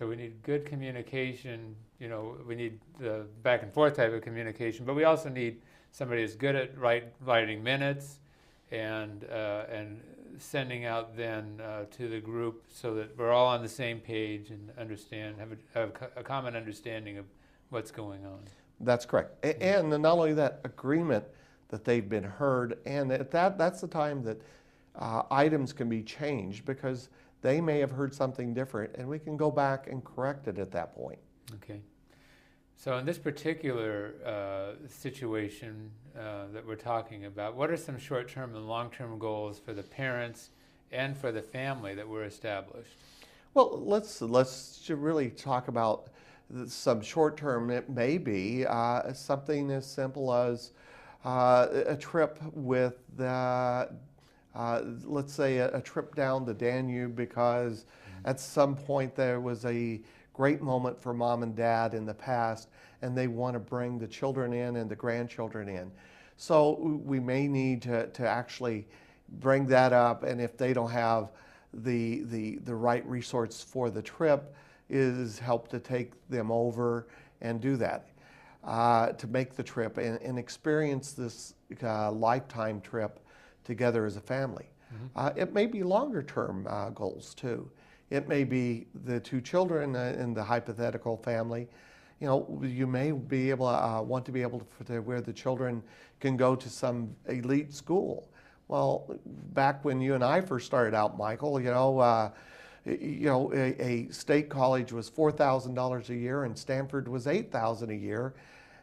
So we need good communication. You know, we need the back and forth type of communication, but we also need somebody who's good at writing minutes and sending out then to the group so that we're all on the same page and understand, have a common understanding of what's going on. That's correct. And not only that, agreement that they've been heard, and that's the time that items can be changed, because they may have heard something different, and we can go back and correct it at that point. Okay. So in this particular situation that we're talking about, what are some short-term and long-term goals for the parents and for the family that were established? Well, let's really talk about some short-term. It may be something as simple as a trip with let's say a trip down the Danube, because at some point there was a great moment for mom and dad in the past, and they want to bring the children in and the grandchildren in. So we may need to actually bring that up, and if they don't have the right resource for the trip, is help to take them over and do that, to make the trip and experience this lifetime trip together as a family. It may be longer term goals too. It may be the two children in the hypothetical family. You know, you may be able want to be able to where the children can go to some elite school. Well, back when you and I first started out, Michael, a state college was $4,000 a year, and Stanford was $8,000 a year,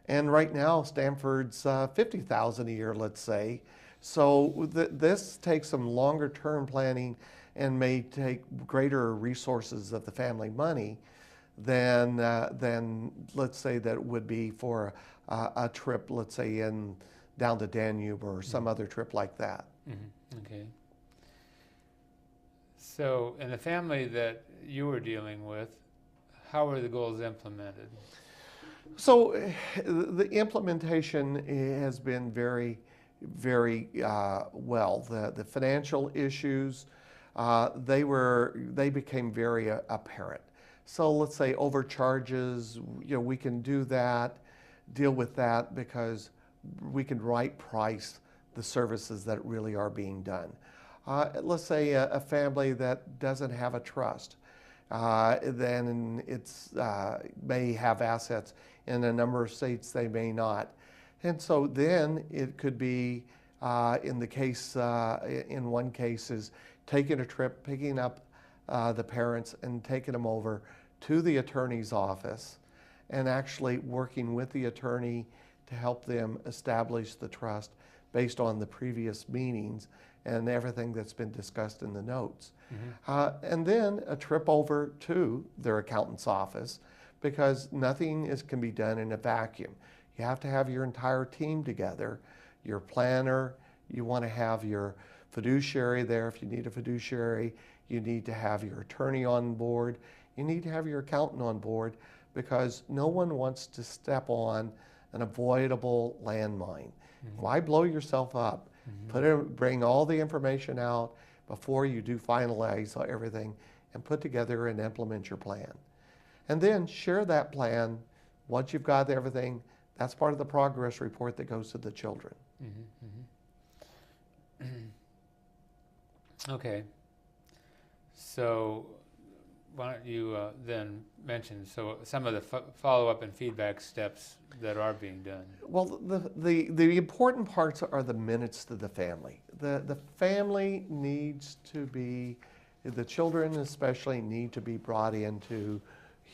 and right now Stanford's $50,000 a year, let's say. So this takes some longer term planning and may take greater resources of the family money than let's say that would be for a trip, let's say down the Danube or some other trip like that. Okay. So in the family that you were dealing with, how were the goals implemented? So the implementation has been very, very well. The financial issues, they became very apparent. So let's say overcharges, we can do that, deal with that, because we can right price the services that really are being done. Let's say a family that doesn't have a trust, then it's may have assets in a number of states, they may not. And so then it could be, in one case is taking a trip, picking up the parents and taking them over to the attorney's office and actually working with the attorney to help them establish the trust based on the previous meetings and everything that's been discussed in the notes. And then a trip over to their accountant's office, because nothing can be done in a vacuum. You have to have your entire team together, your planner, you want to have your fiduciary there if you need a fiduciary, you need to have your attorney on board, you need to have your accountant on board, because no one wants to step on an avoidable landmine. Why blow yourself up? Bring all the information out before you do finalize everything and put together and implement your plan. And then share that plan. Once you've got everything, that's part of the progress report that goes to the children. Okay. So why don't you then mention some of the follow-up and feedback steps that are being done? Well, the important parts are the minutes to the family. The family needs to be, the children especially need to be brought into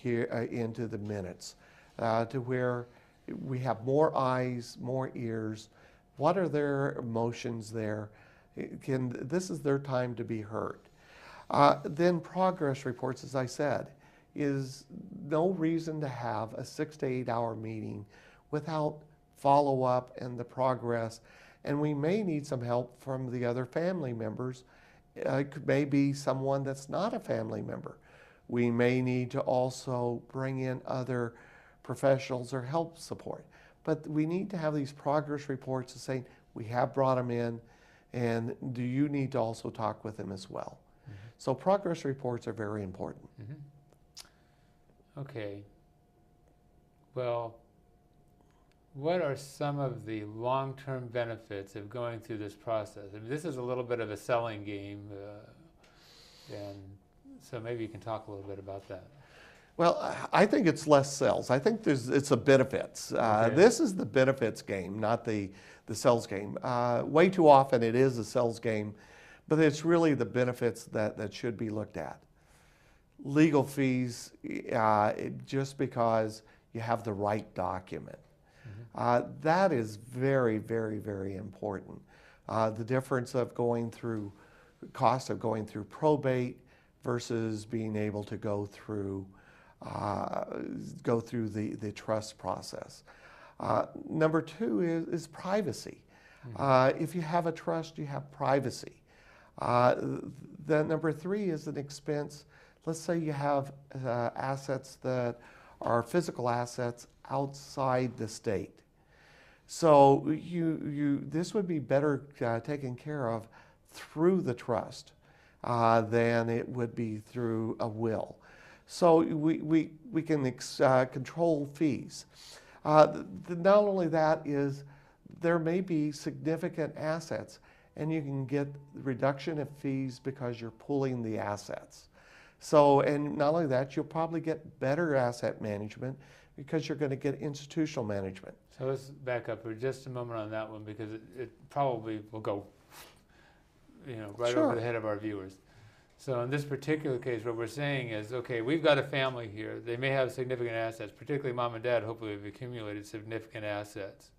the minutes, to where we have more eyes, more ears. What are their emotions there? This is their time to be heard. Then progress reports, as I said, is no reason to have a 6 to 8 hour meeting without follow-up and the progress. And we may need some help from the other family members. It may be someone that's not a family member. We may need to also bring in other professionals or help support. But we need to have these progress reports to say, we have brought them in, and do you need to also talk with them as well? So progress reports are very important. Okay. Well, what are some of the long-term benefits of going through this process? I mean, this is a little bit of a selling game, and so maybe you can talk a little bit about that. Well, I think it's less sales. I think it's a benefits. Okay. This is the benefits game, not the sales game. Way too often it is a sales game, but it's really the benefits that should be looked at. Legal fees, just because you have the right document. That is very, very, very important. The difference of cost of going through probate versus being able to go through the trust process. Number two is privacy. If you have a trust, you have privacy. Then number three is an expense. Let's say you have assets that are physical assets outside the state. So this would be better taken care of through the trust than it would be through a will. So we can control fees. Not only that is, there may be significant assets and you can get reduction of fees because you're pooling the assets. So, and not only that, you'll probably get better asset management because you're going to get institutional management. So let's back up for just a moment on that one, because it probably will go, right Sure. over the head of our viewers. So in this particular case, what we're saying is, okay, we've got a family here. They may have significant assets, particularly mom and dad hopefully have accumulated significant assets.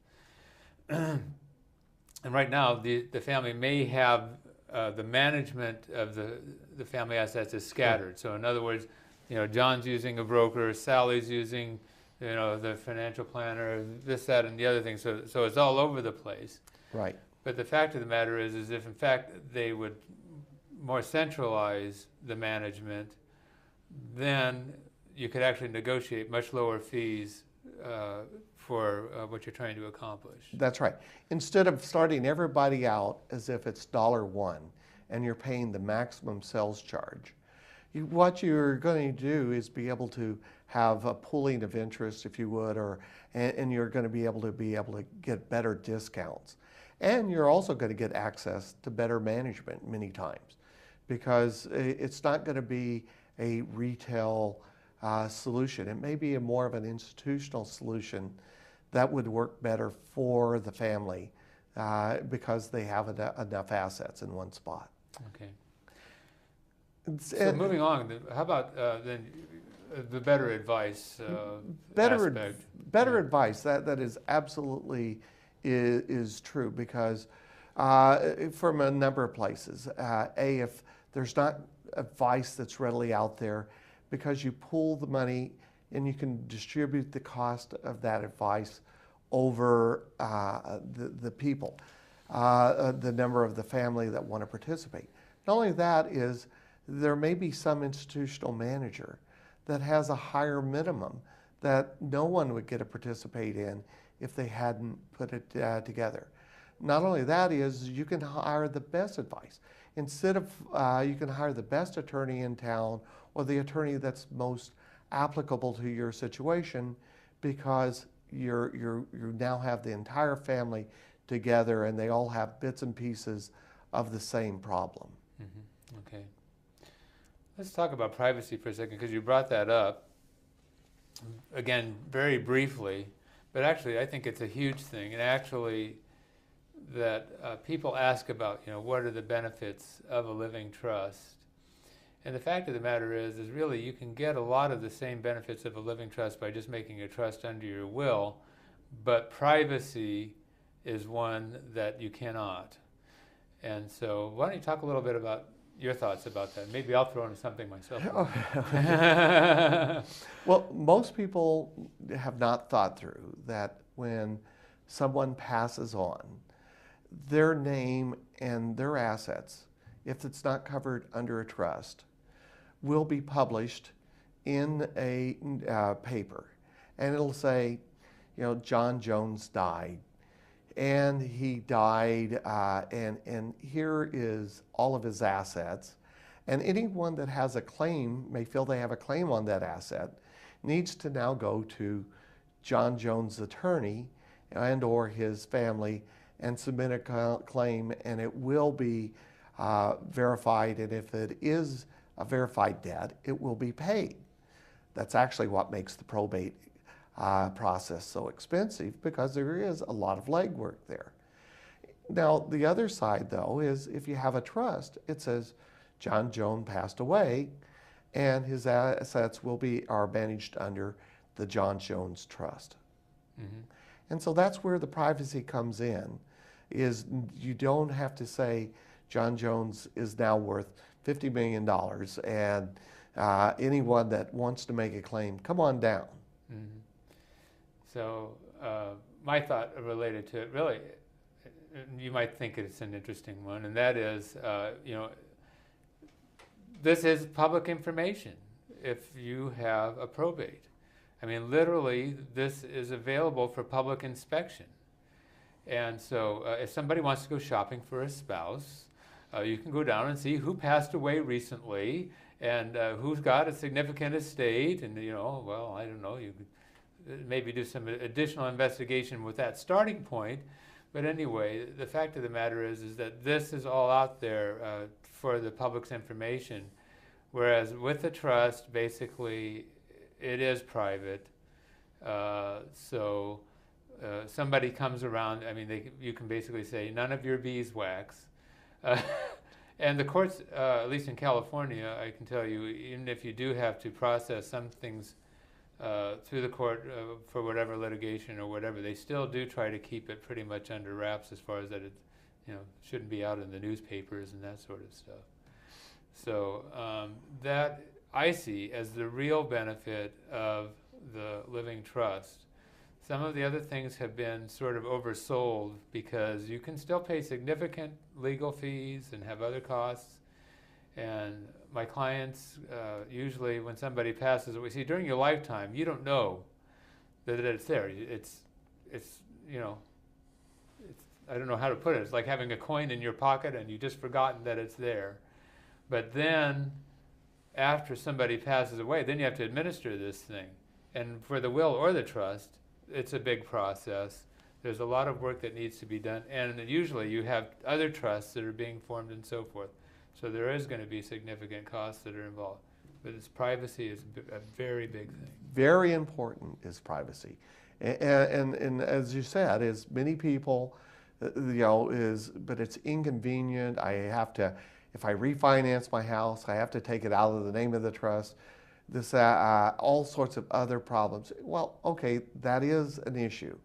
And right now, the family may have the management of the family assets is scattered. So in other words, John's using a broker, Sally's using, the financial planner, this, that, and the other thing. So it's all over the place. Right. But the fact of the matter is if in fact they would more centralize the management, then you could actually negotiate much lower fees for what you're trying to accomplish. That's right. Instead of starting everybody out as if it's $1 and you're paying the maximum sales charge, what you're going to do is be able to have a pooling of interest, if you would, and you're going to be able to get better discounts. And you're also going to get access to better management many times, because it's not going to be a retail solution. It may be more of an institutional solution that would work better for the family because they have enough assets in one spot. Okay. So moving on, how about then the better advice aspect? Better advice, that is absolutely is true, because from a number of places. If there's not advice that's readily out there, because you pool the money and you can distribute the cost of that advice over the people, the number of the family that want to participate. Not only that is, there may be some institutional manager that has a higher minimum that no one would get to participate in if they hadn't put it together. Not only that is, you can hire the best advice. Instead of, you can hire the best attorney in town, or the attorney that's most applicable to your situation, because you now have the entire family together and they all have bits and pieces of the same problem. Mm-hmm. Okay. Let's talk about privacy for a second, because you brought that up, again, very briefly, but actually I think it's a huge thing. And actually that people ask about, what are the benefits of a living trust? And the fact of the matter is really you can get a lot of the same benefits of a living trust by just making a trust under your will, but privacy is one that you cannot. And so why don't you talk a little bit about your thoughts about that? Maybe I'll throw in something myself. Well, most people have not thought through that when someone passes on, their name and their assets, if it's not covered under a trust, will be published in a paper. And it'll say, John Jones died. And he died, and here is all of his assets. And anyone that has a claim may feel they have a claim on that asset. needs to now go to John Jones' attorney and or his family and submit a claim, and it will be verified, and if it is a verified debt, it will be paid. That's actually what makes the probate process so expensive, because there is a lot of legwork there. Now, the other side, though, is if you have a trust, it says John Jones passed away, and his assets are managed under the John Jones Trust. Mm-hmm. And so that's where the privacy comes in, is you don't have to say John Jones is now worth $50 million, and anyone that wants to make a claim, come on down. Mm-hmm. So my thought related to it, really, you might think it's an interesting one, and that is, this is public information if you have a probate. I mean, literally, this is available for public inspection. And so if somebody wants to go shopping for a spouse, you can go down and see who passed away recently and who's got a significant estate. And, well, I don't know, you could maybe do some additional investigation with that starting point. But anyway, the fact of the matter is that this is all out there for the public's information, whereas with the trust, basically, it is private. So somebody comes around, I mean, you can basically say, none of your beeswax. And the courts, at least in California, I can tell you, even if you do have to process some things through the court for whatever litigation or whatever, they still do try to keep it pretty much under wraps as far as that it, shouldn't be out in the newspapers and that sort of stuff. So that I see as the real benefit of the living trust. Some of the other things have been sort of oversold because you can still pay significant legal fees and have other costs. And my clients, usually when somebody passes away, see, during your lifetime, you don't know that it's there. It's I don't know how to put it. It's like having a coin in your pocket and you just forgotten that it's there. But then after somebody passes away, then you have to administer this thing. And for the will or the trust, it's a big process. There's a lot of work that needs to be done. And usually you have other trusts that are being formed and so forth. So there is going to be significant costs that are involved. But its privacy is a very big thing. Very important is privacy. And as you said, as many people, but it's inconvenient. I have to, if I refinance my house, I have to take it out of the name of the trust. This, all sorts of other problems. Well, okay, that is an issue,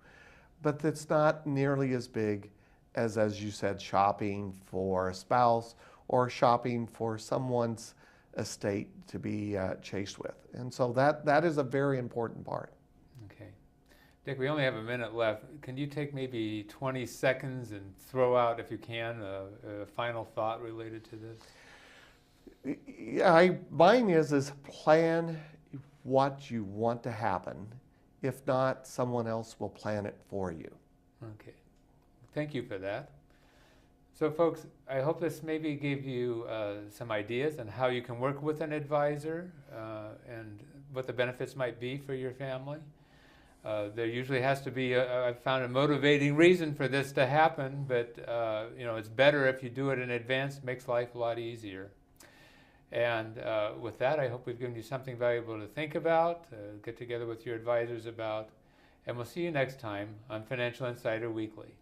but it's not nearly as big as you said, shopping for a spouse or shopping for someone's estate to be chased with. And so that is a very important part. Okay. Dick, we only have a minute left. Can you take maybe 20 seconds and throw out, if you can, a final thought related to this? Yeah, mine is plan what you want to happen. If not, someone else will plan it for you. Okay. Thank you for that. So folks, I hope this maybe gave you some ideas on how you can work with an advisor and what the benefits might be for your family. There usually has to be, I've found, a motivating reason for this to happen, but it's better if you do it in advance. It makes life a lot easier. And with that, I hope we've given you something valuable to think about, get together with your advisors about, and we'll see you next time on Financial Insider Weekly.